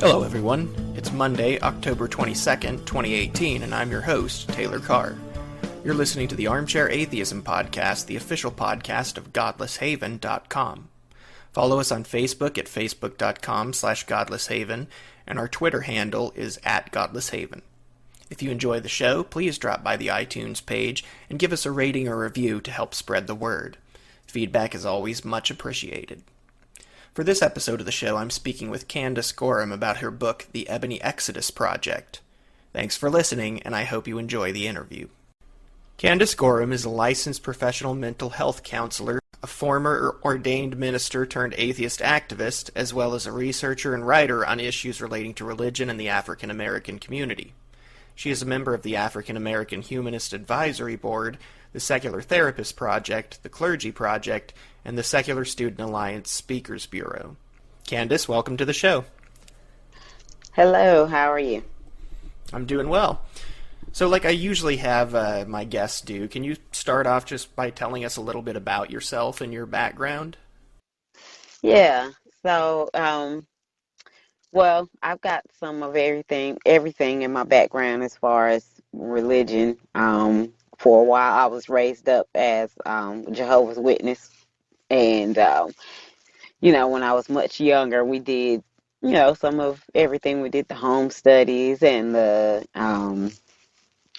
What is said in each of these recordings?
Hello everyone, it's Monday, October 22nd, 2018, and I'm your host, Taylor Carr. You're listening to the Armchair Atheism podcast, the official podcast of godlesshaven.com. Follow us on Facebook at facebook.com/godlesshaven, and our Twitter handle is @godlesshaven. If you enjoy the show, please drop by the iTunes page and give us a rating or review to help spread the word. Feedback is always much appreciated. For this episode of the show, I'm speaking with Candace Gorham about her book, The Ebony Exodus Project. Thanks for listening, and I hope you enjoy the interview. Candace Gorham is a licensed professional mental health counselor, a former ordained minister turned atheist activist, as well as a researcher and writer on issues relating to religion and the African American community. She is a member of the African American Humanist Advisory Board, the Secular Therapist Project, the Clergy Project, and the Secular Student Alliance Speakers Bureau. Candace, welcome to the show. Hello, how are you? I'm doing well. So like I usually have my guests do, can you start off just by telling us a little bit about yourself and your background? Yeah, so, well, I've got some of everything in my background as far as religion. For a while, I was raised up as Jehovah's Witness. And, when I was much younger, we did, some of everything. We did the home studies and the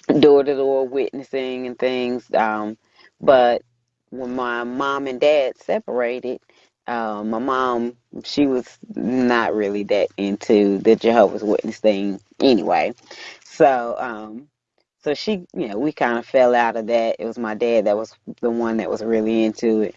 door-to-door witnessing and things. But when my mom and dad separated, my mom, she was not really that into the Jehovah's Witness thing anyway. So she, we kind of fell out of that. It was my dad that was the one that was really into it.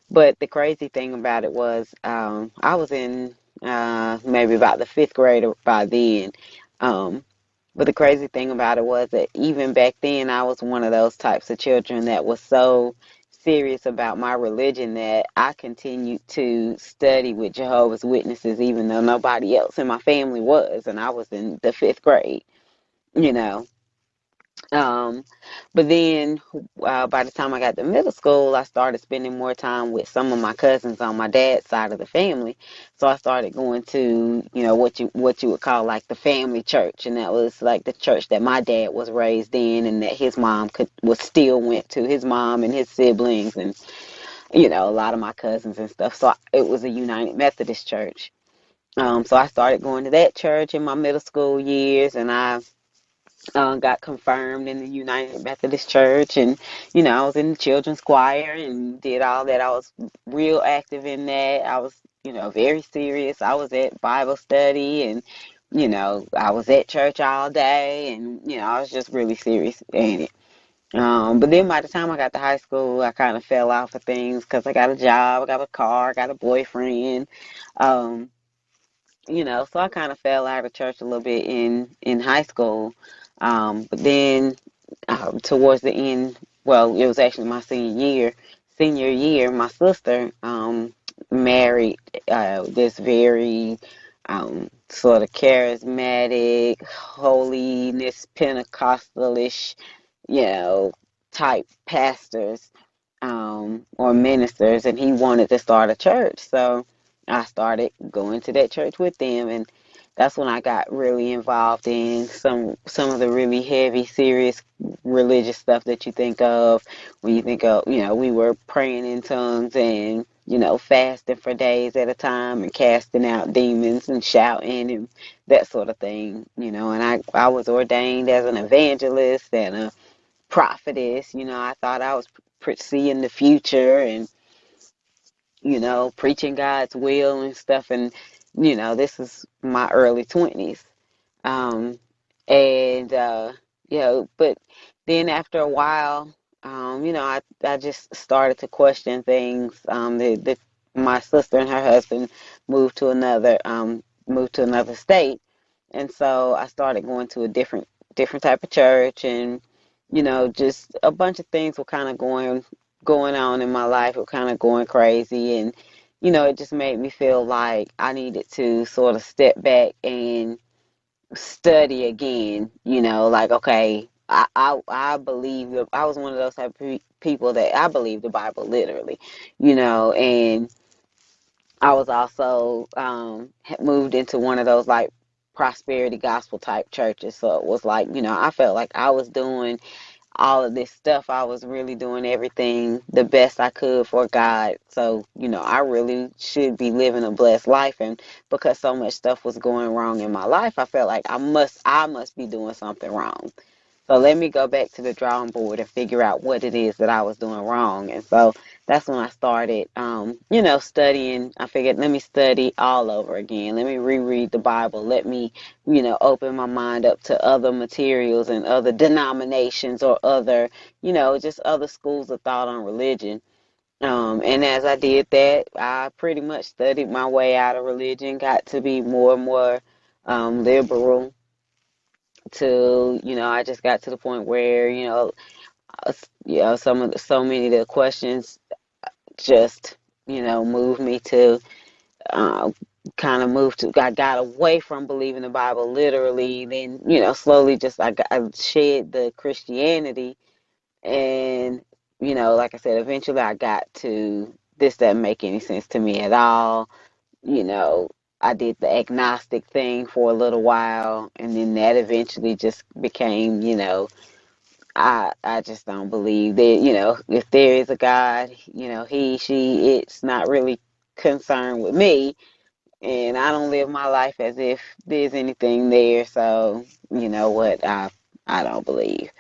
But the crazy thing about it was, I was in maybe about the fifth grade by then. But the crazy thing about it was that even back then, I was one of those types of children that was so serious about my religion that I continued to study with Jehovah's Witnesses, even though nobody else in my family was, and I was in the fifth grade, you know. Um, but then by the time I got to middle school, I started spending more time with some of my cousins on my dad's side of the family. So I started going to, what you would call like the family church, and that was like the church that my dad was raised in, and that his mom was still went to, his mom and his siblings, and a lot of my cousins and stuff. So it was a United Methodist church. So I started going to that church in my middle school years, and I got confirmed in the United Methodist Church, and I was in the children's choir and did all that. I was real active in that. I was very serious. I was at Bible study, and I was at church all day, and I was just really serious in it. But then by the time I got to high school, I kind of fell off of things because I got a job, I got a car, I got a boyfriend. So I kind of fell out of church a little bit in high school. But then towards the end, well, it was actually my senior year, my sister married this very sort of charismatic, holiness, Pentecostalish, type pastors or ministers, and he wanted to start a church. So I started going to that church with them, and that's when I got really involved in some of the really heavy, serious religious stuff that you think of when you think of, we were praying in tongues and, fasting for days at a time and casting out demons and shouting and that sort of thing, and I was ordained as an evangelist and a prophetess. I thought I was seeing the future and, preaching God's will and stuff. And, this is my early 20s. But then after a while, I just started to question things. My sister and her husband moved to another state. And so I started going to a different type of church, and, just a bunch of things were kind of going on in my life, were kind of going crazy, and it just made me feel like I needed to sort of step back and study again. Like, okay, I believe I was one of those type of people that I believe the Bible literally, and I was also moved into one of those like prosperity gospel type churches. So it was like, I felt like I was doing all of this stuff. I was really doing everything the best I could for God. So, I really should be living a blessed life. And because so much stuff was going wrong in my life, I felt like I must be doing something wrong. So let me go back to the drawing board and figure out what it is that I was doing wrong. And so that's when I started, studying. I figured, let me study all over again. Let me reread the Bible. Let me, open my mind up to other materials and other denominations or other, just other schools of thought on religion. And as I did that, I pretty much studied my way out of religion, got to be more and more liberal till I just got to the point where so many of the questions just moved me to uh, kind of move to I got away from believing the Bible literally, then slowly just I shed the Christianity, and like I said, eventually I got to this doesn't make any sense to me at all. you know, I did the agnostic thing for a little while, and then that eventually just became, I just don't believe that, if there is a God, he, she, it's not really concerned with me, and I don't live my life as if there's anything there. So, you know what, I don't believe.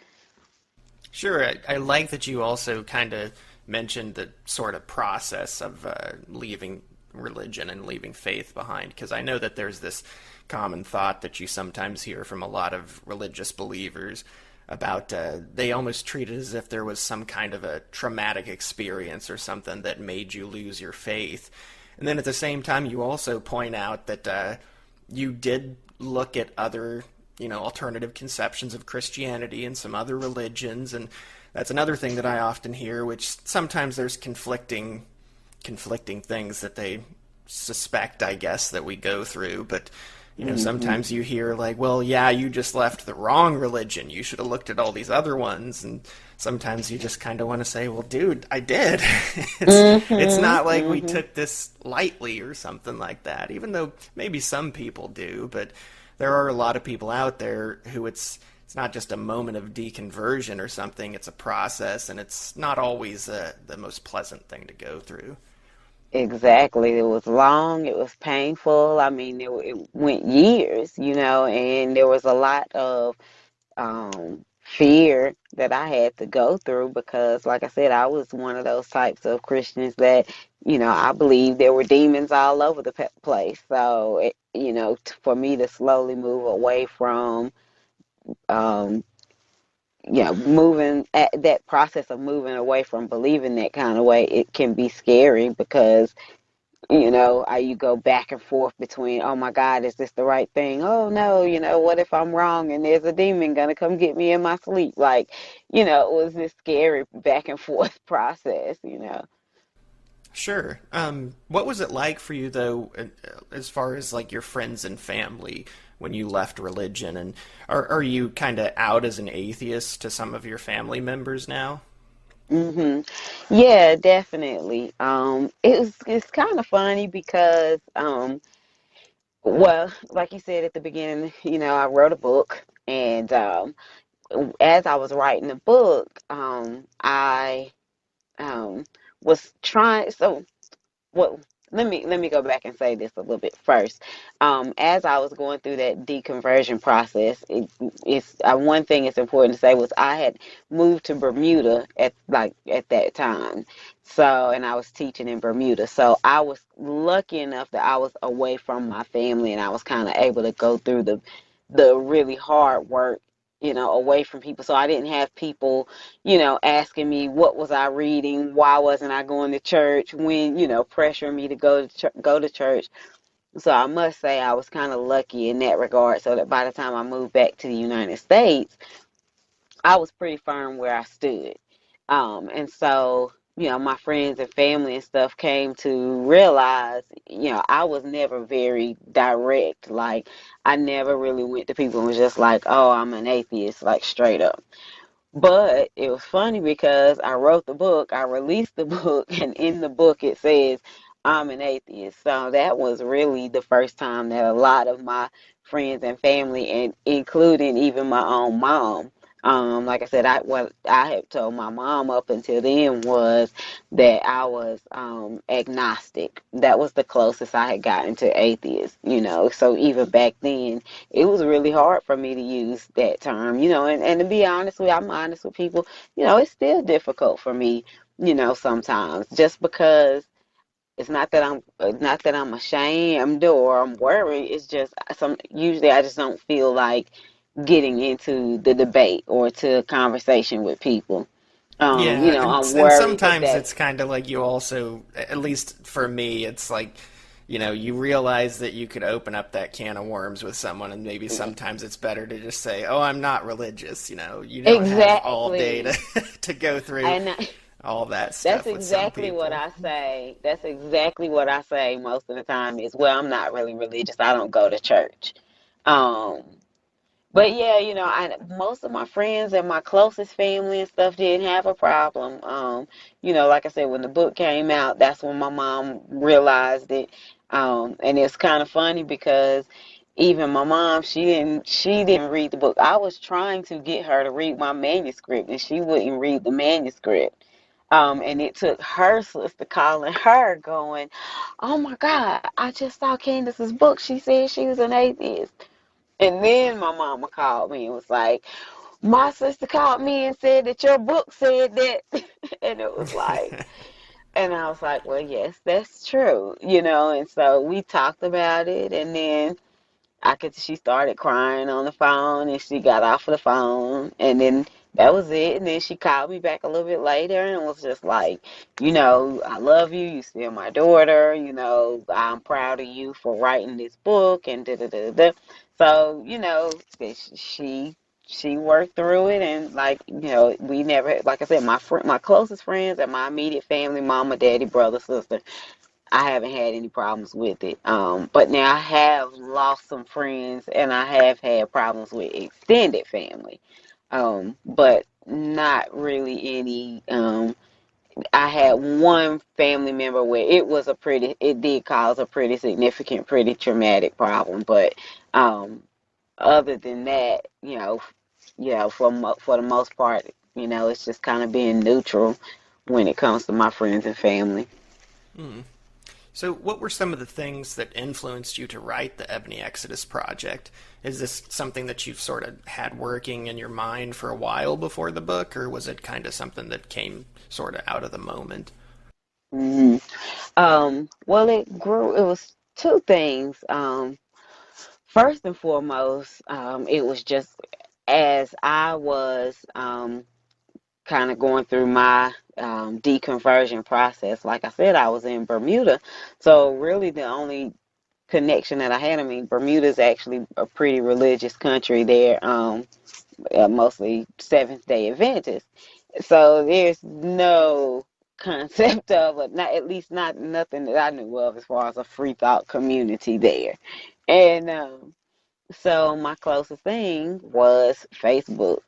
Sure, I like that you also kind of mentioned the sort of process of leaving religion and leaving faith behind, because I know that there's this common thought that you sometimes hear from a lot of religious believers about they almost treat it as if there was some kind of a traumatic experience or something that made you lose your faith. And then at the same time, you also point out that you did look at other, alternative conceptions of Christianity and some other religions, and that's another thing that I often hear, which sometimes there's conflicting things that they suspect, I guess, that we go through. But Hmm. sometimes you hear like, well, yeah, you just left the wrong religion. You should have looked at all these other ones. And sometimes you just kind of want to say, well, dude, I did. It's Hmm. not like we Hmm. took this lightly or something like that. Even though maybe some people do, but there are a lot of people out there who it's not just a moment of deconversion or something. It's a process, and it's not always the most pleasant thing to go through. Exactly. It was long. It was painful. I mean, it went years, and there was a lot of fear that I had to go through because, like I said, I was one of those types of Christians that, I believe there were demons all over the place. So, for me to slowly move away from, um, moving at that process of moving away from believing that kind of way, it can be scary because you go back and forth between, oh my God, is this the right thing? Oh no, what if I'm wrong and there's a demon gonna come get me in my sleep? Like, it was this scary back and forth process. Sure. What was it like for you though, as far as like your friends and family when you left religion? And are you kind of out as an atheist to some of your family members now? Hmm. Yeah, definitely. It's kind of funny because, well, like you said at the beginning, I wrote a book, and as I was writing the book, I um, was trying. So, well, let me go back and say this a little bit first. As I was going through that deconversion process, it's one thing it's important to say was I had moved to Bermuda at that time. So, and I was teaching in Bermuda. So I was lucky enough that I was away from my family, and I was kind of able to go through the really hard work, away from people. So I didn't have people asking me what was I reading, why wasn't I going to church, when, pressuring me to go to church. So I must say I was kind of lucky in that regard, so that by the time I moved back to the United States, I was pretty firm where I stood. And so, my friends and family and stuff came to realize, I was never very direct. Like, I never really went to people and was just like, oh, I'm an atheist, like straight up. But it was funny because I wrote the book, I released the book, and in the book it says, I'm an atheist. So that was really the first time that a lot of my friends and family, and including even my own mom, like I said, what I had told my mom up until then was that I was agnostic. That was the closest I had gotten to atheist, you know. So even back then, it was really hard for me to use that term, you know. And to be honest with you, I'm honest with people, you know, it's still difficult for me, you know, sometimes just because it's not that I'm ashamed or I'm worried. It's just usually I just don't feel like getting into the debate or to a conversation with people. You Yeah, know, I'm and worried that sometimes that it's kind of like you also, at least for me, it's like, you realize that you could open up that can of worms with someone, and maybe sometimes it's better to just say, "Oh, I'm not religious." You don't have all day to exactly. to go through And all that that's stuff with some exactly what people. I say. That's exactly what I say most of the time is, well, I'm not really religious. I don't go to church. Um, But yeah, you know, most of my friends and my closest family and stuff didn't have a problem. You know, like I said, when the book came out, that's when my mom realized it. And it's kind of funny because even my mom, she didn't read the book. I was trying to get her to read my manuscript, and she wouldn't read the manuscript. And it took her sister calling her, going, "Oh my God, I just saw Candace's book. She said she was an atheist." And then my mama called me and was like, "My sister called me and said that your book said that." And it was like, and I was like, "Well, yes, that's true, you know." And so we talked about it, and then she started crying on the phone, and she got off of the phone, and then that was it. And then she called me back a little bit later and was just like, "You know, I love you. You still my daughter. You know, I'm proud of you for writing this book," and da da da da. So, you know, she worked through it, and like, you know, we never, like I said, my closest friends and my immediate family, mama, daddy, brother, sister, I haven't had any problems with it. But now I have lost some friends, and I have had problems with extended family. But not really any. I had one family member where it did cause a pretty significant, pretty traumatic problem. But um, other than that, for the most part, you know, it's just kind of being neutral when it comes to my friends and family. Hmm. So, what were some of the things that influenced you to write the Ebony Exodus project? Is this something that you've sort of had working in your mind for a while before the book, or was it kind of something that came sort of out of the moment? hmm Well, it grew. It was two things. First and foremost, it was just as I was kind of going through my deconversion process. Like I said, I was in Bermuda, so really the only connection that I had. I mean, Bermuda is actually a pretty religious country. They're mostly Seventh Day Adventists. So there's no concept of, not at least not nothing that I knew of as far as a free thought community there. And so my closest thing was Facebook.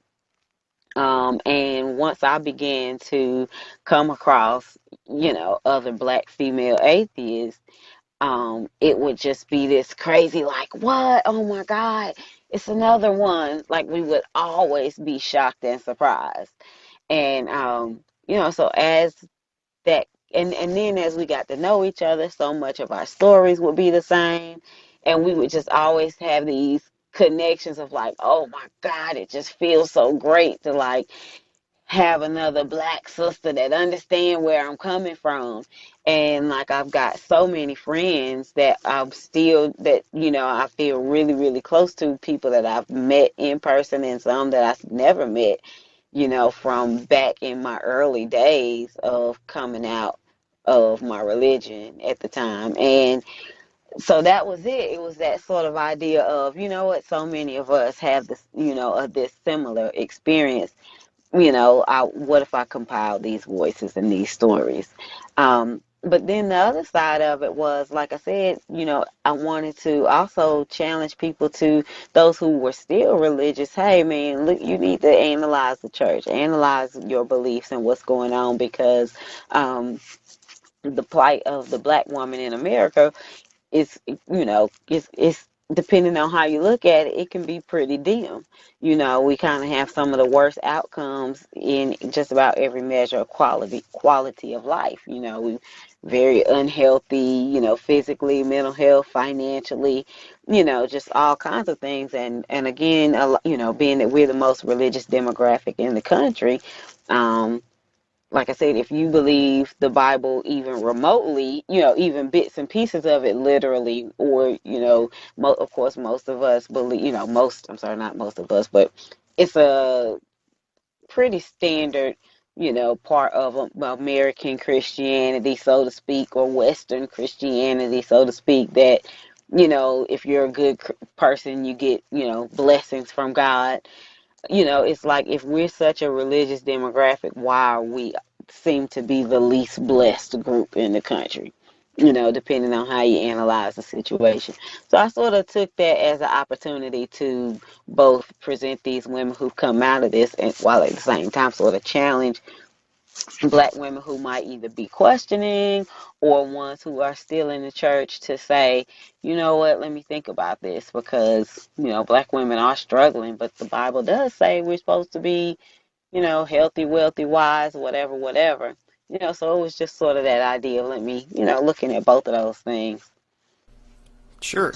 And once I began to come across, you know, other black female atheists, it would just be this crazy, like, what? Oh my God, it's another one. Like, we would always be shocked and surprised. And, you know, so as that, and then as we got to know each other, so much of our stories would be the same. And we would just always have these connections of like, oh my God, it just feels so great to like have another black sister that understand where I'm coming from. And like, I've got so many friends that you know, I feel really, really close to, people that I've met in person and some that I've never met, you know, from back in my early days of coming out of my religion at the time. And so that was it. It was that sort of idea of, you know what, so many of us have this, you know, this similar experience. You know, what if I compiled these voices and these stories? But then the other side of it was, like I said, you know, I wanted to also challenge people, to those who were still religious. Hey, man, look, you need to analyze the church, analyze your beliefs and what's going on, because um, the plight of the black woman in America, it's depending on how you look at it, it can be pretty dim. We kind of have some of the worst outcomes in just about every measure of quality of life. We very unhealthy, physically, mental health, financially, just all kinds of things. And again, being that we're the most religious demographic in the country, like I said, if you believe the Bible even remotely, even bits and pieces of it literally, or, of course, most of us believe, I'm sorry, not most of us, but it's a pretty standard, part of American Christianity, so to speak, or Western Christianity, so to speak, that, if you're a good person, you get, blessings from God. It's like, if we're such a religious demographic, why are we seem to be the least blessed group in the country? Depending on how you analyze the situation. So I sort of took that as an opportunity to both present these women who've come out of this, and while at the same time sort of challenge black women who might either be questioning or ones who are still in the church to say, you know what, let me think about this, because, black women are struggling, but the Bible does say we're supposed to be, healthy, wealthy, wise, whatever, whatever. So it was just sort of that idea of let me, looking at both of those things. Sure.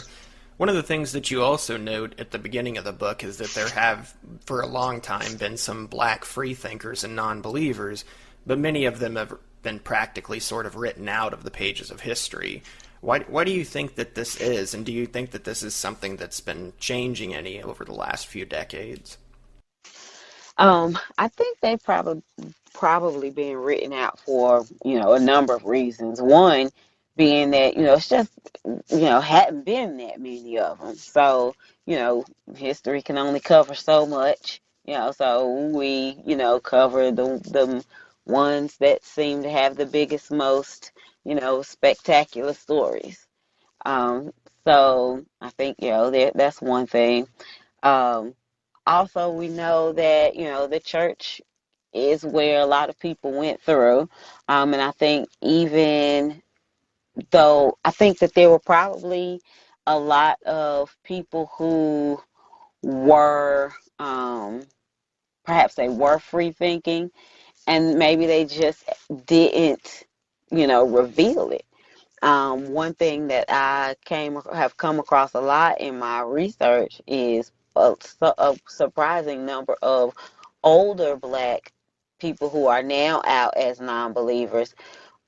One of the things that you also note at the beginning of the book is that there have, for a long time, been some black freethinkers and non believers, but many of them have been practically sort of written out of the pages of history. Why do you think that this is, and do you think that this is something that's been changing any over the last few decades? I think they probably being written out for, a number of reasons. One being that, it's just, hadn't been that many of them. So, history can only cover so much, so we, cover the ones that seem to have the biggest, most, spectacular stories. Um, so I think, that's one thing. Um, Also, we know that, the church is where a lot of people went through. And I think, even though I think that there were probably a lot of people who were, perhaps they were free thinking, and maybe they just didn't, reveal it. One thing that I have come across a lot in my research is a surprising number of older black people who are now out as non-believers,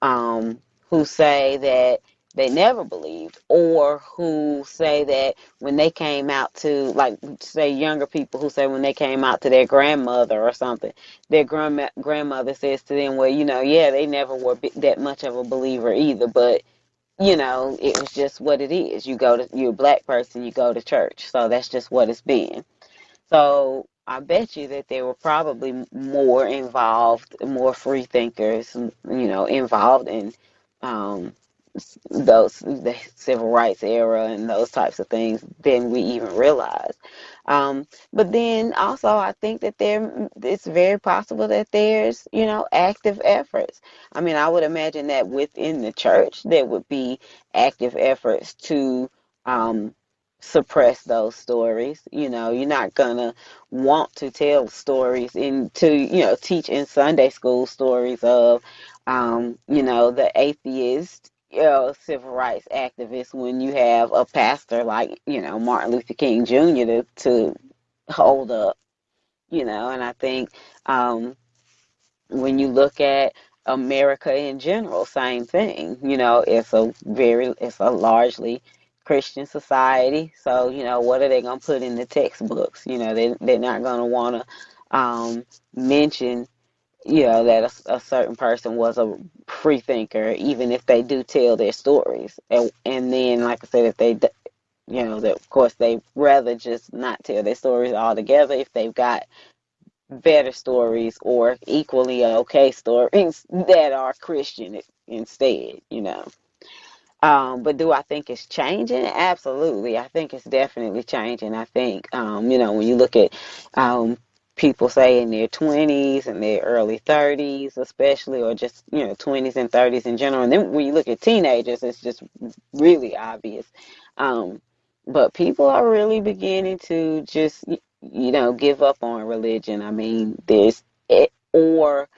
um, who say that they never believed, or who say that when they came out to, like, say, younger people who say when they came out to their grandmother or something, their grandmother says to them, well, yeah, they never were that much of a believer either, but it was just what it is. You're a black person, you go to church. So that's just what it's been. So I bet you that there were probably more involved, more free thinkers, involved in um, the civil rights era and those types of things than we even realize. But then also, I think that it's very possible that there's, active efforts. I mean, I would imagine that within the church there would be active efforts to um, suppress those stories. You're not gonna want to tell stories teach in Sunday school stories of, the atheist, civil rights activist, when you have a pastor like, Martin Luther King Jr. to hold up, and I think, when you look at America in general, same thing. It's a largely Christian society. So, what are they going to put in the textbooks? They're not going to want to mention, that a certain person was a free thinker, even if they do tell their stories. And then, like I said, if they, that of course they rather just not tell their stories altogether if they've got better stories or equally okay stories that are Christian instead. But do I think it's changing? Absolutely. I think it's definitely changing. I think, when you look at people say in their 20s and their early 30s, especially, or just, 20s and 30s in general. And then when you look at teenagers, it's just really obvious. Um, but people are really beginning to just, give up on religion. I mean, there's it, or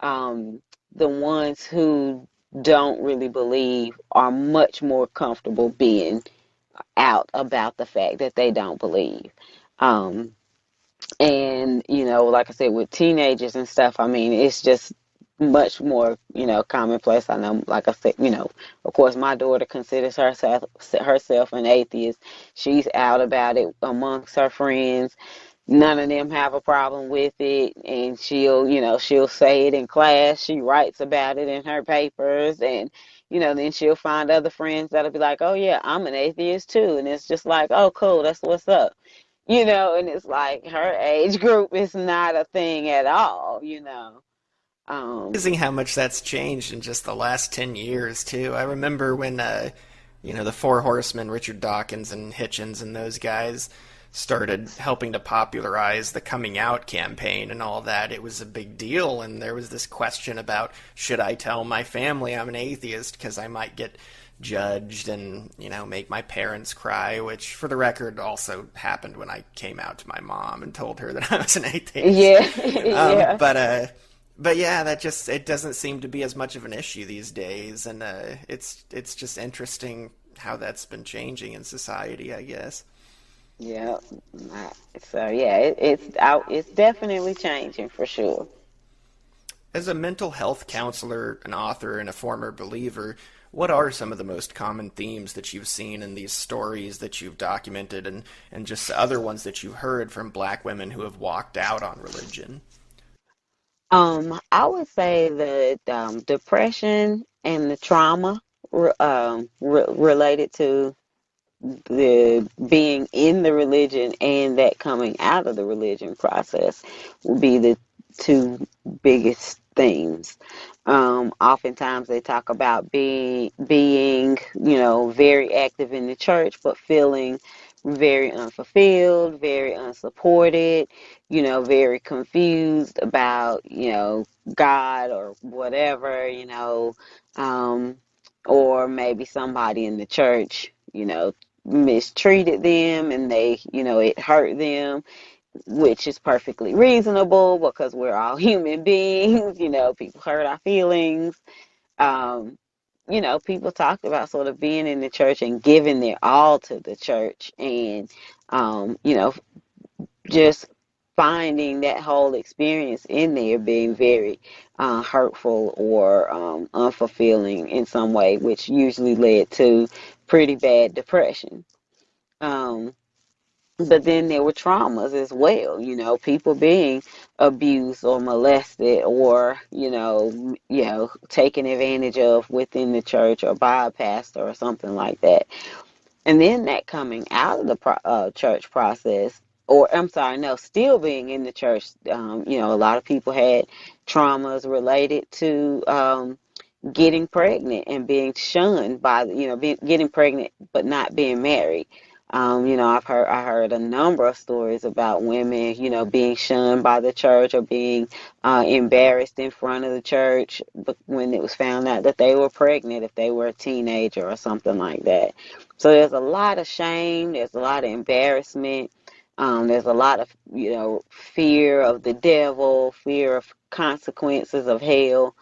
the ones who don't really believe are much more comfortable being out about the fact that they don't believe. Um, and, like I said, with teenagers and stuff, I mean, it's just much more, commonplace. I know, like I said, of course, my daughter considers herself an atheist. She's out about it amongst her friends. None of them have a problem with it, and she'll say it in class. She writes about it in her papers, and then she'll find other friends that'll be like, "Oh yeah, I'm an atheist too," and it's just like, "Oh cool, that's what's up." And it's like her age group is not a thing at all. Um, Amazing how much that's changed in just the last 10 years, too. I remember when, the Four Horsemen, Richard Dawkins and Hitchens and those guys started helping to popularize the coming out campaign and all that. It was a big deal, and there was this question about, should I tell my family I'm an atheist because I might get judged and, make my parents cry, which, for the record, also happened when I came out to my mom and told her that I was an atheist. yeah, Um, yeah. but uh, but yeah, that just it doesn't seem to be as much of an issue these days, and it's just interesting how that's been changing in society, I guess. Yeah. So yeah, it's out. It's definitely changing for sure. As a mental health counselor, an author, and a former believer, what are some of the most common themes that you've seen in these stories that you've documented, and just other ones that you've heard from black women who have walked out on religion? I would say that depression and the trauma related to the being in the religion and that coming out of the religion process will be the two biggest themes. Oftentimes they talk about being very active in the church, but feeling very unfulfilled, very unsupported, very confused about God or whatever, um, or maybe somebody in the church, mistreated them and it hurt them, which is perfectly reasonable because we're all human beings. People hurt our feelings. um, People talked about sort of being in the church and giving their all to the church, and just finding that whole experience in there being very hurtful or unfulfilling in some way, which usually led to pretty bad depression. um, but then there were traumas as well, people being abused or molested or, taken advantage of within the church or by a pastor or something like that. And then that coming out of the church process, or I'm sorry, no, still being in the church, a lot of people had traumas related to getting pregnant and being shunned by, getting pregnant but not being married. I heard a number of stories about women, being shunned by the church or being embarrassed in front of the church when it was found out that they were pregnant if they were a teenager or something like that. So there's a lot of shame, there's a lot of embarrassment, there's a lot of, fear of the devil, fear of consequences of hell.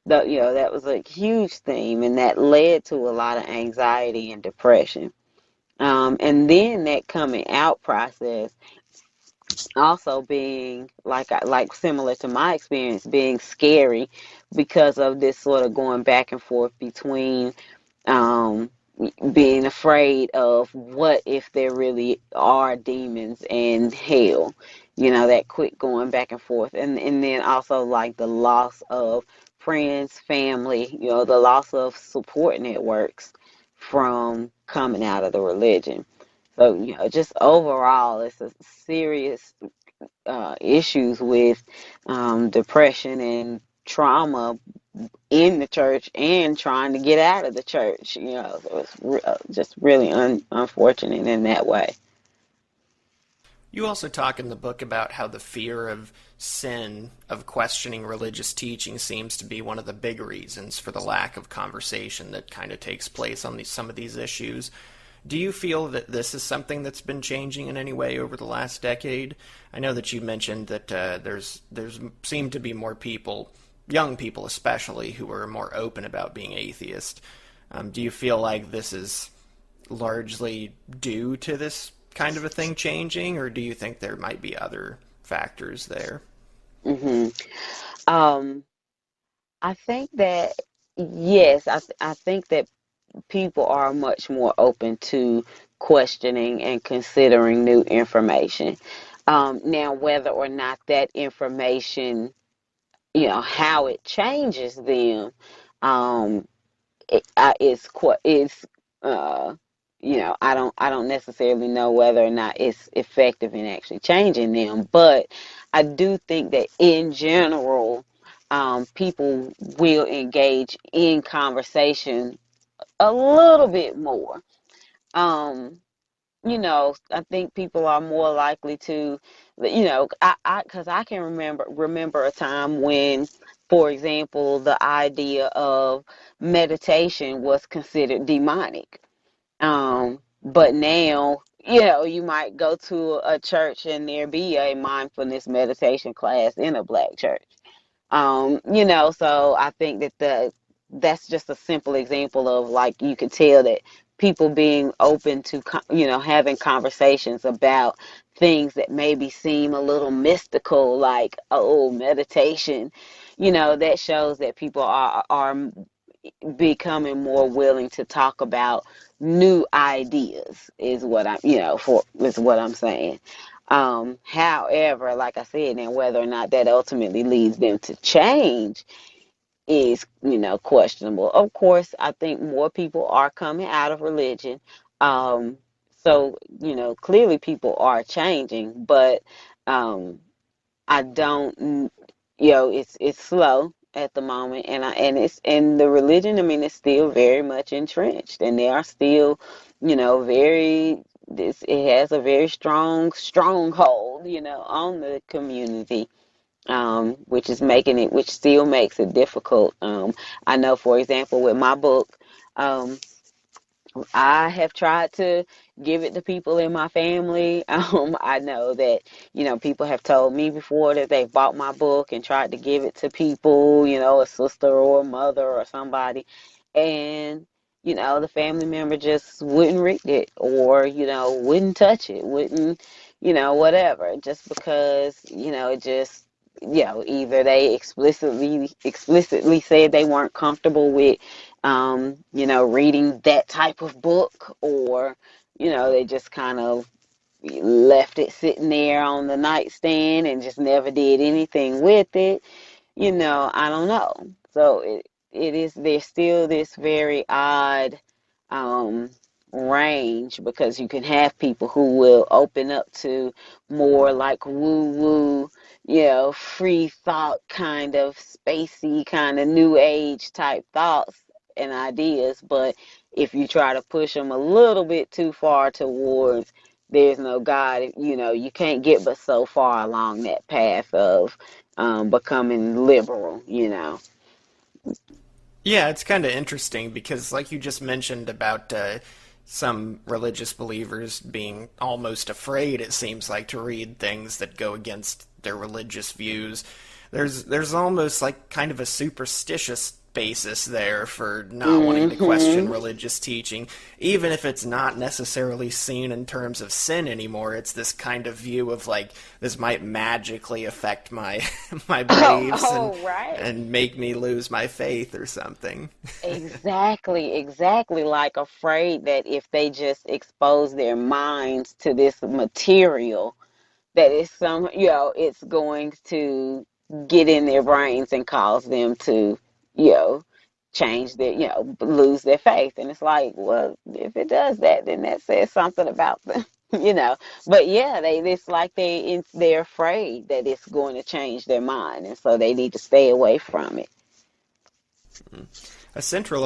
That was a huge theme, and that led to a lot of anxiety and depression. And then that coming out process also being like similar to my experience, being scary because of this sort of going back and forth between um, being afraid of what if there really are demons and hell, that quick going back and forth. And then also like the loss of friends, family, the loss of support networks from coming out of the religion. So, just overall, it's a serious issues with depression and trauma in the church and trying to get out of the church. So it's just really unfortunate in that way. You also talk in the book about how the fear of sin, of questioning religious teaching, seems to be one of the big reasons for the lack of conversation that kind of takes place on some of these issues. Do you feel that this is something that's been changing in any way over the last decade? I know that you mentioned that there's seemed to be more people, young people especially, who are more open about being atheist. Do you feel like this is largely due to this kind of a thing changing, or do you think there might be other factors there? hmm Um, I think that yes, I think that people are much more open to questioning and considering new information. Now, whether or not that information, how it changes them, um, is uh, I don't necessarily know whether or not it's effective in actually changing them, but I do think that in general, people will engage in conversation a little bit more. Um, I think people are more likely to, because I can remember a time when, for example, the idea of meditation was considered demonic. But now, you might go to a church and there be a mindfulness meditation class in a black church. So I think that that's just a simple example of, like, you could tell that people being open to having conversations about things that maybe seem a little mystical, like, oh, meditation. That shows that people are becoming more willing to talk about new ideas, is what I'm saying. However, like I said, and whether or not that ultimately leads them to change is, questionable. Of course, I think more people are coming out of religion. Um, so, clearly people are changing, but um, I don't, it's slow at the moment, and the religion. I mean, it's still very much entrenched, and they are still, very. It has a very strong stronghold, on the community, which still makes it difficult. I know, for example, with my book. Um, I have tried to give it to people in my family. I know that, people have told me before that they've bought my book and tried to give it to people, a sister or a mother or somebody. And, the family member just wouldn't read it, or, wouldn't touch it, wouldn't, whatever, just because, it just, either they explicitly said they weren't comfortable with reading that type of book, or, they just kind of left it sitting there on the nightstand and just never did anything with it. I don't know. So there's still this very odd um, range, because you can have people who will open up to more like woo woo, free thought, kind of spacey, kind of new age type thoughts and ideas. But if you try to push them a little bit too far towards there's no God, you can't get but so far along that path of becoming liberal. Yeah, it's kind of interesting because, like you just mentioned about some religious believers being almost afraid, it seems like, to read things that go against their religious views. There's almost like kind of a superstitious basis there for not wanting to question hmm religious teaching, even if it's not necessarily seen in terms of sin anymore. It's this kind of view of like this might magically affect my my Oh, beliefs and oh, right. make me lose my faith or something. Exactly, exactly. Like, afraid that if they just expose their minds to this material, that it's going to get in their brains and cause them to, you know, change lose their faith. And it's like, well, if it does that, then that says something about them, you know. But yeah, it's like they're afraid that it's going to change their mind, and so they need to stay away from it. A central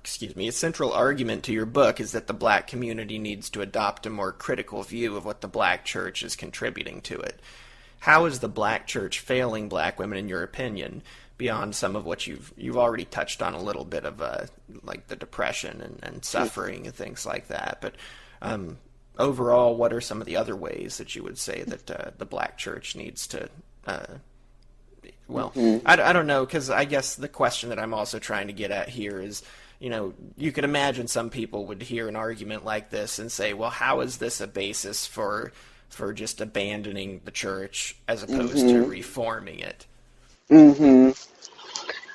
a central argument to your book is that the black community needs to adopt a more critical view of what the black church is contributing to it. How is the black church failing black women, in your opinion, beyond some of what you've already touched on a little bit of, like the depression and suffering and things like that? But overall, what are some of the other ways that you would say that the black church needs to I don't know, because I guess the question that I'm also trying to get at here is, you could imagine some people would hear an argument like this and say, well, how is this a basis for just abandoning the church as opposed to reforming it? Mm-hmm.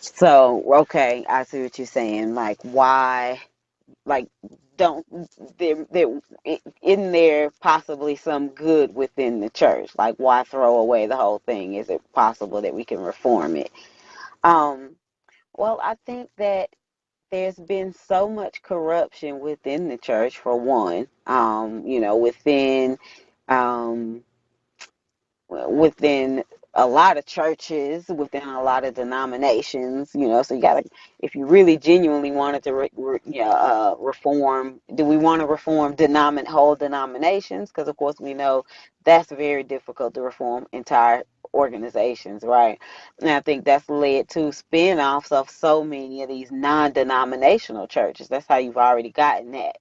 So, okay, I see what you're saying. Like, why, like, don't, isn't there possibly some good within the church? Like, why throw away the whole thing? Is it possible that we can reform it? Well, I think that there's been so much corruption within the church, for one, um, within a lot of churches, within a lot of denominations, so you gotta, if you really genuinely wanted to reform, do we want to reform whole denominations? Because of course we know that's very difficult to reform entire organizations, right? And I think that's led to spin-offs of so many of these non-denominational churches. That's how you've already gotten that.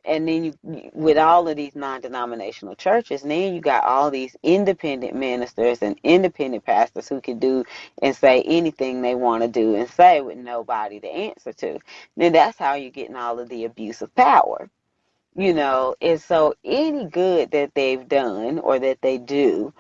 And then with all of these non-denominational churches, then you got all these independent ministers and independent pastors who can do and say anything they want to do and say with nobody to answer to. Then that's how you're getting all of the abuse of power, And so any good that they've done or that they do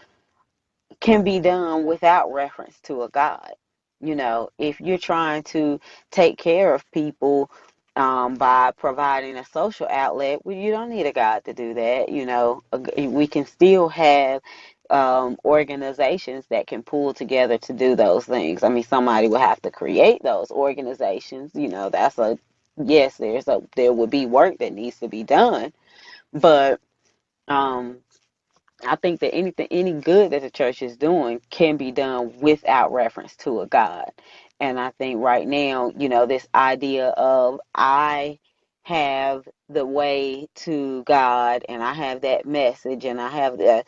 can be done without reference to a God. If you're trying to take care of people by providing a social outlet, well, you don't need a God to do that. We can still have organizations that can pull together to do those things. I mean, somebody will have to create those organizations. That's yes, there would be work that needs to be done, but I think that any good that the church is doing can be done without reference to a God. And I think right now, this idea of I have the way to God and I have that message and I have the,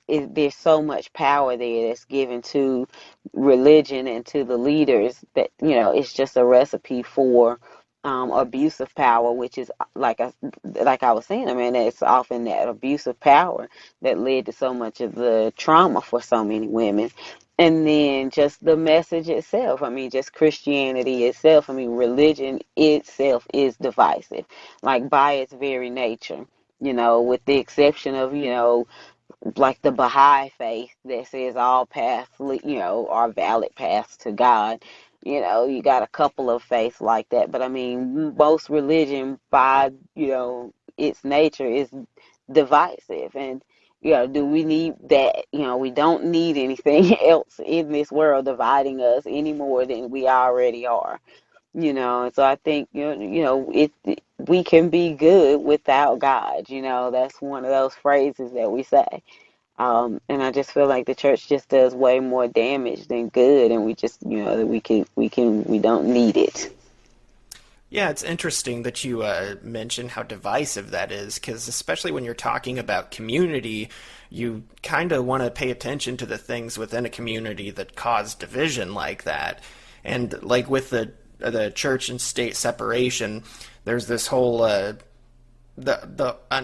there's so much power there that's given to religion and to the leaders that, it's just a recipe for abuse of power, which is like I was saying, I mean, it's often that abuse of power that led to so much of the trauma for so many women. And then just the message itself. I mean, just Christianity itself. I mean, religion itself is divisive, like by its very nature, with the exception of, like the Baha'i faith that says all paths, are valid paths to God. You got a couple of faiths like that. But I mean, most religion by, its nature is divisive. And do we need that? We don't need anything else in this world dividing us any more than we already are. And so I think, we can be good without God. That's one of those phrases that we say. And I just feel like the church just does way more damage than good, and we just, that we don't need it. Yeah, it's interesting that you mention how divisive that is, because especially when you're talking about community, you kind of want to pay attention to the things within a community that cause division like that. And like with the church and state separation, there's this whole an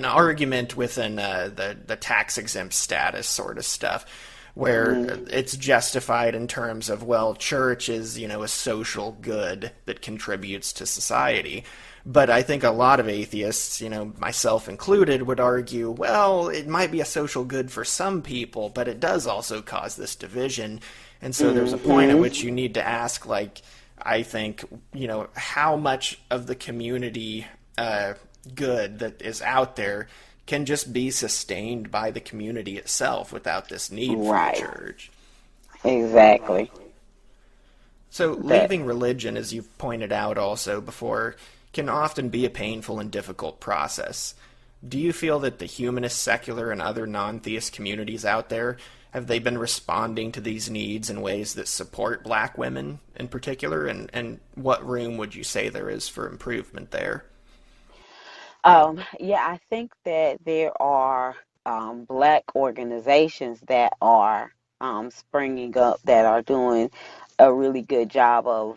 argument within the tax exempt status sort of stuff, where it's justified in terms of, well, church is, a social good that contributes to society. But I think a lot of atheists, myself included, would argue, well, it might be a social good for some people, but it does also cause this division. And so there's a point at which you need to ask, like, I think, how much of the community good that is out there can just be sustained by the community itself without this need for the church. Exactly. So leaving religion, as you've pointed out also before, can often be a painful and difficult process. Do you feel that the humanist, secular, and other non-theist communities out there have they been responding to these needs in ways that support black women in particular? And what room would you say there is for improvement there? Yeah, I think that there are black organizations that are springing up that are doing a really good job of,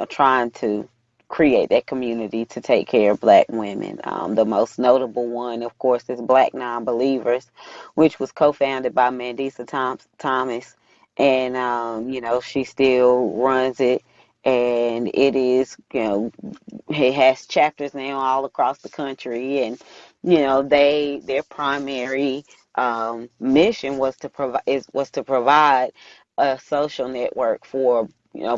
trying to create that community to take care of black women. The most notable one, of course, is Black Nonbelievers, which was co-founded by Mandisa Thomas, and she still runs it, and it is, it has chapters now all across the country, and their primary mission was to provide a social network for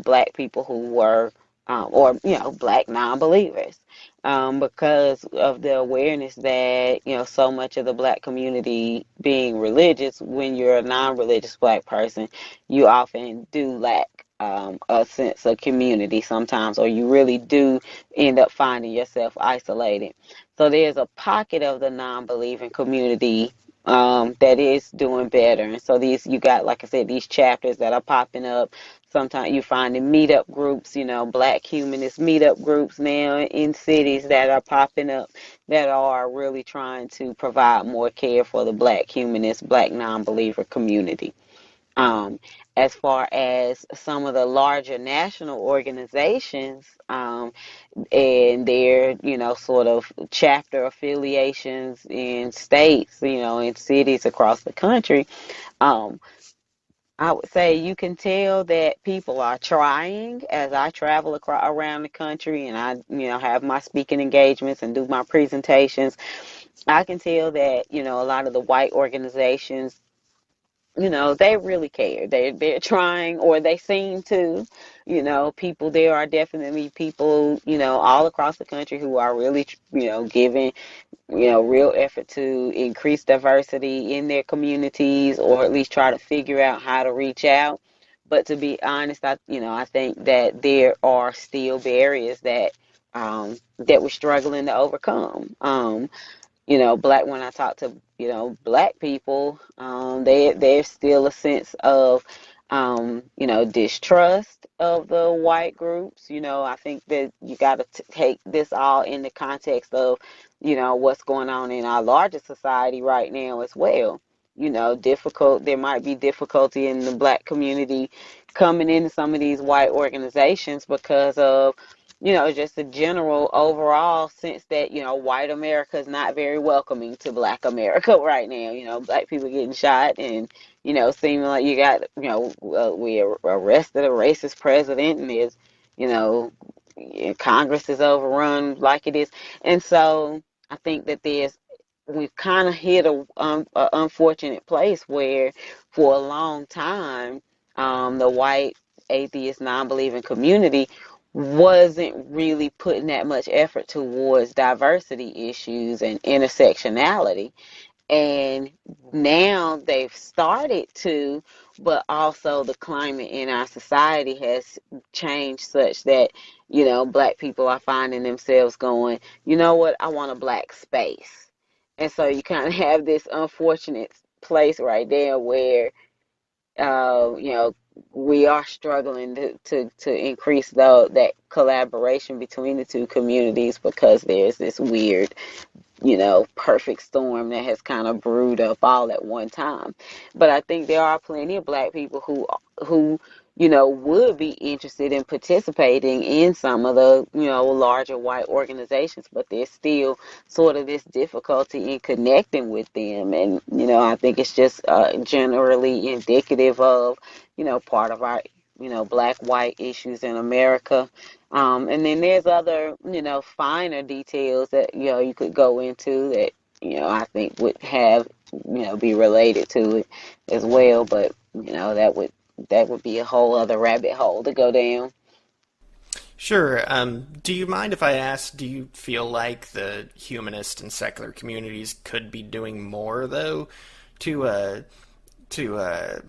black people who were or black non-believers, because of the awareness that so much of the black community being religious. When you're a non-religious black person, you often do lack a sense of community sometimes, or you really do end up finding yourself isolated. So there's a pocket of the non-believing community that is doing better. And so you got, like I said, these chapters that are popping up. Sometimes you find the meetup groups, black humanist meetup groups now in cities that are popping up, that are really trying to provide more care for the black humanist, black non-believer community. Um, as far as some of the larger national organizations, and their, sort of chapter affiliations in states, in cities across the country, um, I would say you can tell that people are trying. As I travel around the country, and I, have my speaking engagements and do my presentations, I can tell that, a lot of the white organizations, they really care. They're trying, or they seem to. People, there are definitely people, all across the country who are really, giving, real effort to increase diversity in their communities, or at least try to figure out how to reach out. But to be honest, I think that there are still barriers that we're struggling to overcome. When I talk to, black people, there's still a sense of, distrust of the white groups. I think that you got to take this all in the context of, what's going on in our larger society right now as well. There might be difficulty in the black community coming into some of these white organizations because of, just a general overall sense that, white America is not very welcoming to black America right now. Black people getting shot, and, seeming like you got, we arrested a racist president, and there's, you know, Congress is overrun like it is. And so I think that we've kind of hit a unfortunate place where for a long time, the white atheist non-believing community wasn't really putting that much effort towards diversity issues and intersectionality. And now they've started to, but also the climate in our society has changed such that, black people are finding themselves going, you know what, I want a black space. And so you kind of have this unfortunate place right there where, we are struggling to increase that collaboration between the two communities, because there's this weird, perfect storm that has kind of brewed up all at one time. But I think there are plenty of black people who would be interested in participating in some of the, larger white organizations, but there's still sort of this difficulty in connecting with them. And, I think it's just generally indicative of, part of our, black white issues in America. And then there's other, finer details that, you could go into that, I think would have, be related to it as well. But, that would be a whole other rabbit hole to go down. Sure. Do you mind if I ask, do you feel like the humanist and secular communities could be doing more, though, to to uh,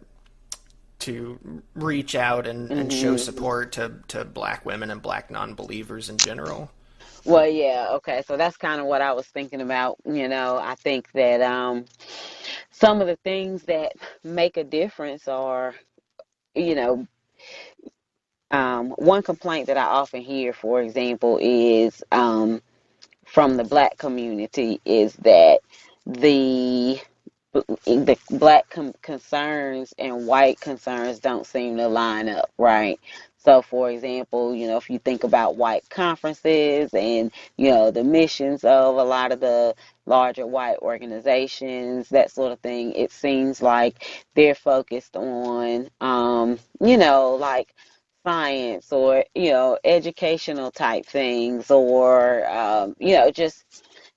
to reach out and show Hmm. support to black women and black non-believers in general? Well, yeah, okay. So that's kind of what I was thinking about. I think that some of the things that make a difference are, you know, one complaint that I often hear, for example, is from the black community is that the black concerns and white concerns don't seem to line up, right? So, for example, if you think about white conferences and, the missions of a lot of the larger white organizations, that sort of thing, it seems like they're focused on, like science or, educational type things or, just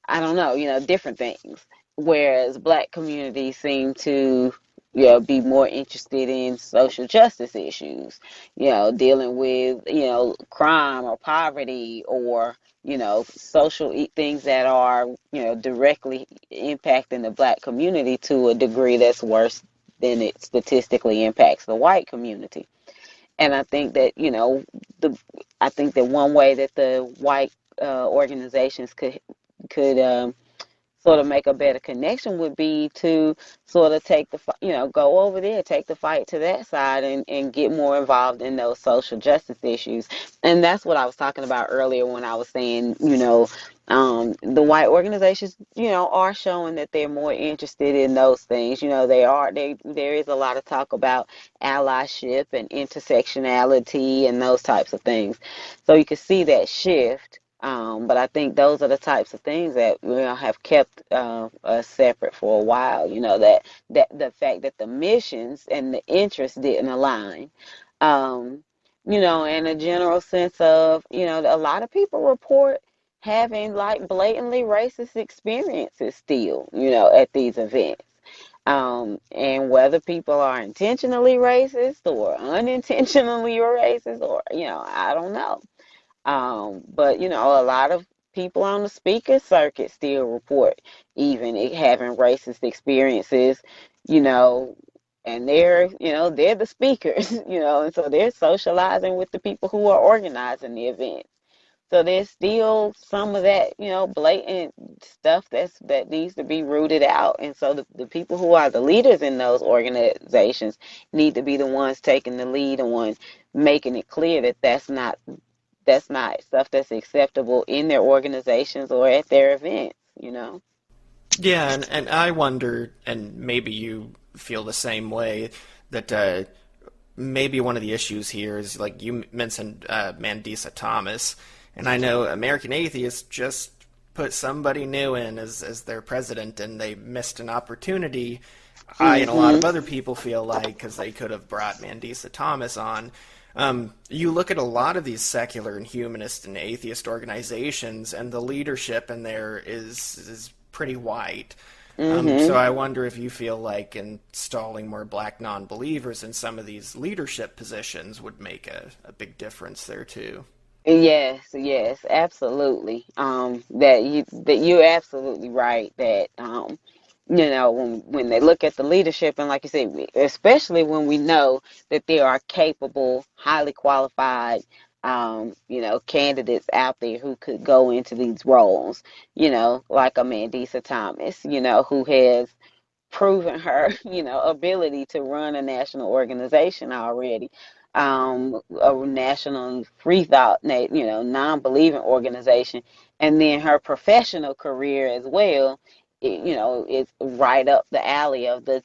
I don't know, different things. Whereas black communities seem to, be more interested in social justice issues, dealing with, crime or poverty or, social things that are, directly impacting the black community to a degree that's worse than it statistically impacts the white community. And I think that, the I think that one way that the white organizations could sort of make a better connection would be to sort of take the, go over there, take the fight to that side and get more involved in those social justice issues. And that's what I was talking about earlier when I was saying, the white organizations, are showing that they're more interested in those things. There is a lot of talk about allyship and intersectionality and those types of things. So you can see that shift. But I think those are the types of things that have kept us separate for a while. That the fact that the missions and the interests didn't align. Um, and a general sense of, a lot of people report having like blatantly racist experiences still, at these events. And whether people are intentionally racist or unintentionally racist or, I don't know. But a lot of people on the speaker circuit still report even having racist experiences, you know, and they're the speakers, and so they're socializing with the people who are organizing the event. So there's still some of that, blatant stuff that needs to be rooted out. And so the people who are the leaders in those organizations need to be the ones taking the lead and ones making it clear that that's not stuff that's acceptable in their organizations or at their events. Yeah, and I wonder, and maybe you feel the same way, that maybe one of the issues here is, like you mentioned, Mandisa Thomas, and I know American Atheists just put somebody new in as their president, and they missed an opportunity. I and a lot of Mm-hmm. other people feel like, because they could have brought Mandisa Thomas on. You look at a lot of these secular and humanist and atheist organizations, and the leadership in there is pretty white. So Mm-hmm. I wonder if you feel like installing more black non-believers in some of these leadership positions would make a big difference there too. Yes, yes, absolutely. That you're absolutely right. That when they look at the leadership, and like you said, especially when we know that there are capable, highly qualified, candidates out there who could go into these roles. Like a Mandisa Thomas, who has proven her, ability to run a national organization already, a national free thought, non-believing organization, and then her professional career as well. It's right up the alley of the,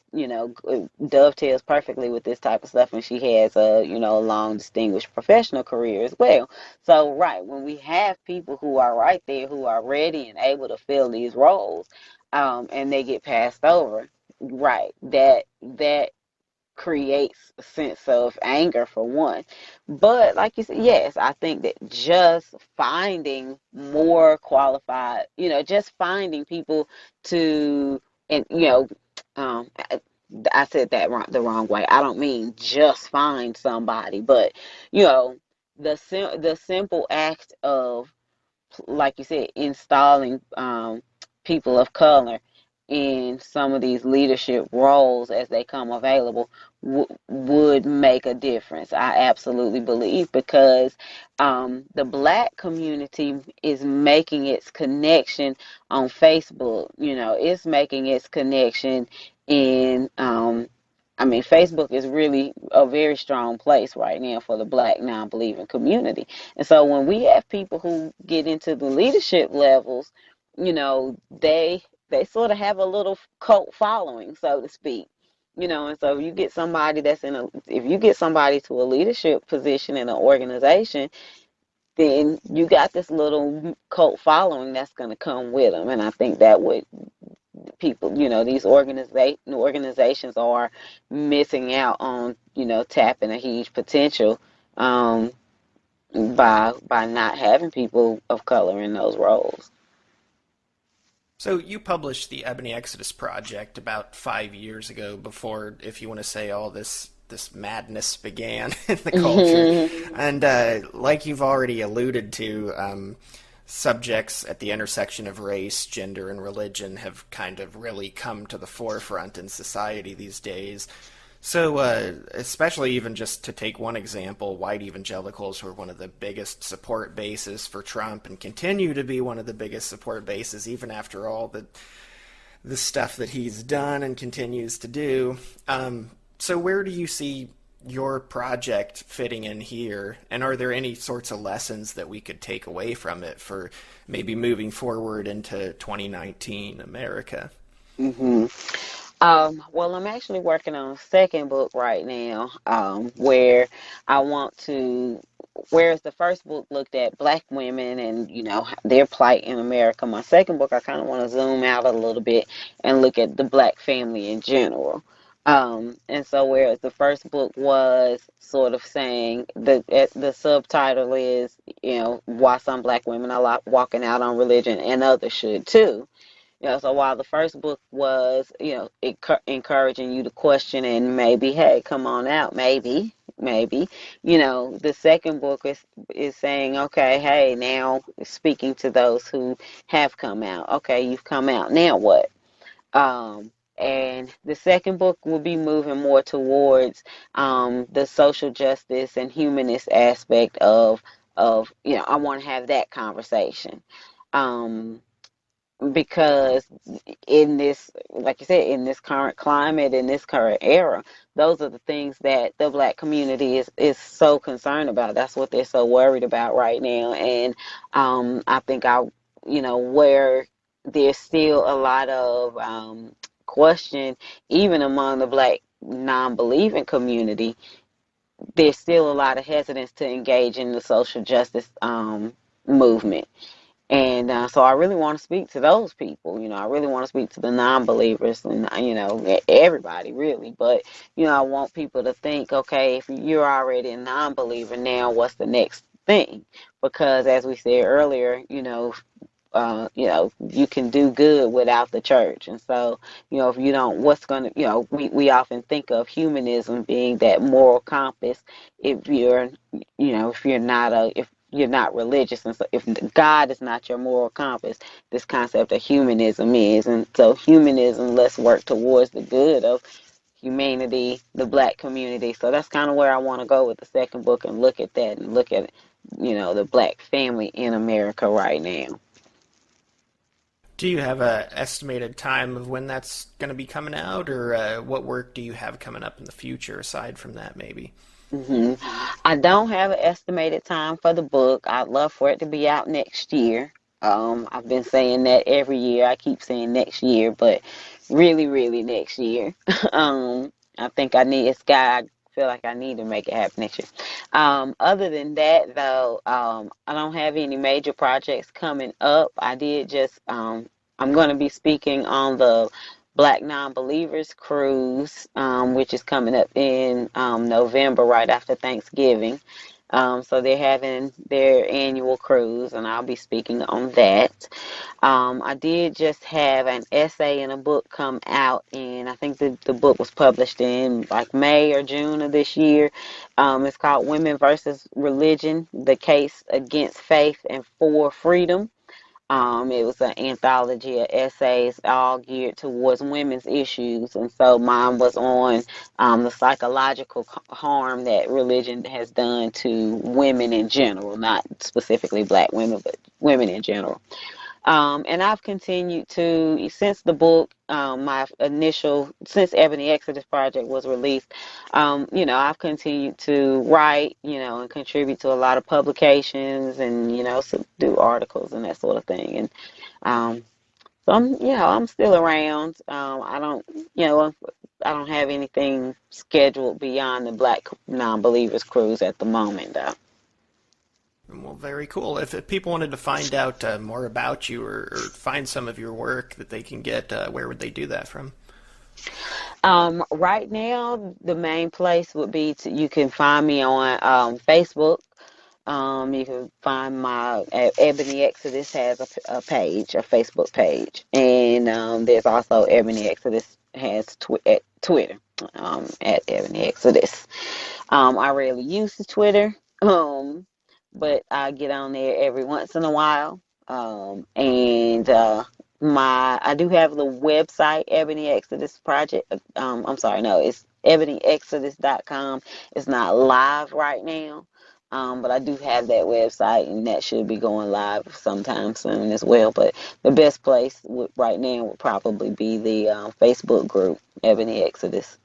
dovetails perfectly with this type of stuff, and she has a, long distinguished professional career as well. So, right, when we have people who are right there, who are ready and able to fill these roles, and they get passed over, right, that creates a sense of anger for one. But like you said, yes, I think that just finding more qualified, just finding people to, and I said that the wrong way. I don't mean just find somebody, but you know the simple act of, like you said, installing people of color in some of these leadership roles as they come available would make a difference. I absolutely believe, because the black community is making its connection on Facebook. It's making its connection And I mean, Facebook is really a very strong place right now for the Black non-believing community. And so when we have people who get into the leadership levels, they sort of have a little cult following, so to speak. And so if you get somebody to a leadership position in an organization, then you got this little cult following that's going to come with them. And I think that would people, these organizations are missing out on, tapping a huge potential um, by not having people of color in those roles. So you published the Ebony Exodus project about 5 years ago, before, if you want to say, all this madness began in the culture, and like you've already alluded to, subjects at the intersection of race, gender, and religion have kind of really come to the forefront in society these days. So, especially, even just to take one example, white evangelicals were one of the biggest support bases for Trump and continue to be one of the biggest support bases even after all the stuff that he's done and continues to do. So where do you see your project fitting in here? And are there any sorts of lessons that we could take away from it for maybe moving forward into 2019 America? hmm well, I'm actually working on a second book right now, where I want to, whereas the first book looked at Black women and, their plight in America, my second book, I kind of want to zoom out a little bit and look at the Black family in general. And so whereas the first book was sort of saying, the subtitle is, why some Black women are walking out on religion and others should too. So while the first book was, encouraging you to question and maybe, hey, come on out, maybe, the second book is saying, okay, hey, now speaking to those who have come out. Okay, you've come out. Now what? And the second book will be moving more towards the social justice and humanist aspect of I want to have that conversation. Um, because in this, like you said, in this current climate, in this current era, those are the things that the Black community is so concerned about. That's what they're so worried about right now. And I think where there's still a lot of question, even among the Black non-believing community, there's still a lot of hesitance to engage in the social justice movement. And so I really want to speak to those people. I really want to speak to the non-believers and, everybody really. But, I want people to think, okay, if you're already a non-believer, now what's the next thing? Because as we said earlier, you can do good without the church. And so, if you don't, what's going to, we often think of humanism being that moral compass. If you're, if you're not religious, and so if God is not your moral compass, this concept of humanism is. And so humanism, let's work towards the good of humanity, the Black community. So that's kind of where I want to go with the second book and look at that and look at, the Black family in America right now. Do you have a estimated time of when that's going to be coming out, or what work do you have coming up in the future aside from that, maybe? hmm I don't have an estimated time for the book. I'd love for it to be out next year. I've been saying that every year. I keep saying next year, but really, really next year. I think I feel like I need to make it happen next year. Other than that, though, I don't have any major projects coming up. I'm going to be speaking on the Black Non-Believers Cruise, which is coming up in November, right after Thanksgiving. So they're having their annual cruise, and I'll be speaking on that. I did just have an essay in a book come out, and I think the book was published in like May or June of this year. It's called Women versus Religion, The Case Against Faith and for Freedom. It was an anthology of essays all geared towards women's issues. And so mine was on the psychological harm that religion has done to women in general, not specifically Black women, but women in general. And I've continued to, since the book, since Ebony Exodus Project was released, I've continued to write, and contribute to a lot of publications and, do articles and that sort of thing. And so I'm still around. I don't have anything scheduled beyond the Black Non-Believers cruise at the moment, though. Well, very cool. If people wanted to find out more about you or find some of your work that they can get, where would they do that from? Right now, the main place would be you can find me on Facebook. You can find my Ebony Exodus has a page, a Facebook page, and there's also Ebony Exodus has Twitter at Ebony Exodus. I rarely use the Twitter, but I get on there every once in a while. And I do have the website Ebony Exodus Project. I'm sorry, no, it's ebonyexodus.com. It's not live right now. But I do have that website, and that should be going live sometime soon as well. But the best place right now would probably be the Facebook group, Ebony Exodus.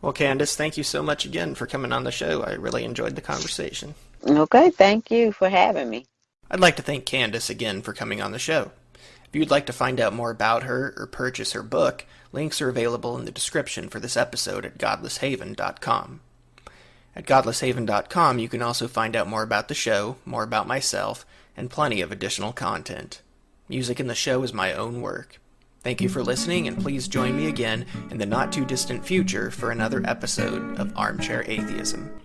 Well, Candace, thank you so much again for coming on the show. I really enjoyed the conversation. Okay, thank you for having me. I'd like to thank Candace again for coming on the show. If you'd like to find out more about her or purchase her book, links are available in the description for this episode at godlesshaven.com. At godlesshaven.com, you can also find out more about the show, more about myself, and plenty of additional content. Music in the show is my own work. Thank you for listening, and please join me again in the not-too-distant future for another episode of Armchair Atheism.